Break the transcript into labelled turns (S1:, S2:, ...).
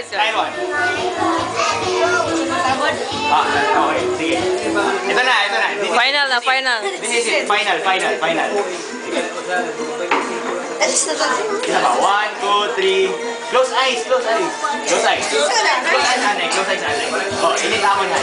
S1: guys.
S2: Line 1. Okay. Sige. Ito na.
S1: Final na, final.
S2: This is it. Final. Isa pa. 1, 2, 3. Close eyes. Close eyes, Ane. Oh, init ako na.